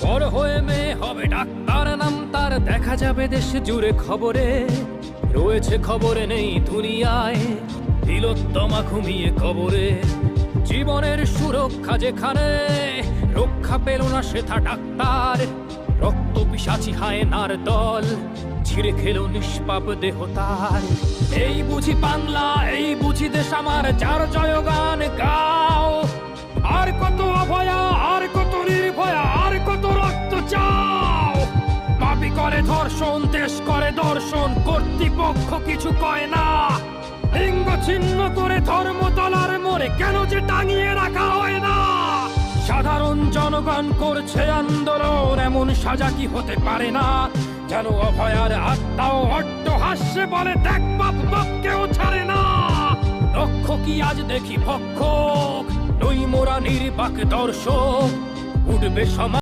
বড় হয়ে মেয়ে হবে ডাক্তার, নাম তার দেখা যাবে দেশ জুড়ে খবরে। রয়েছে খবরে নেই দুনিয়ায়, তিলোত্তমা ঘুমিয়ে কবরে। জীবনের সুরক্ষা যেখানে, রক্ষা পেল না সেথা ডাক্তার। রক্ত পিশাচি হায়নার দল, ছিঁড়ে খেলো নিষ্পাপ দেহ তার। এই বুঝি বাংলা, এই বুঝি দেশ আমার, যার জয়গান গাও। আর কত অভয়া, আর কত নির্ভয়া, আর কত রক্ত চাও। পাপী করে ধর্ষণ, দেশ করে দর্শন, কর্তৃপক্ষ কিছু কয় না। লিঙ্গ ছিন্ন করে ধর্ম তলার মোড়ে কেন যে টাঙিয়ে রাখা হয় না। সাধারণ জনগণ করছে আন্দোলন, এমন সাজা কি হতে পারে না। যেন অভয়ার আত্মাও অট্ট হাস্যে বলে, দেখ বাপ বাপকেও ছাড়ে না। লক্ষ্য কি আজ দেখি ভক্ষক, নই মোরা নির্বাক দর্শক। উঠবে সমাজ।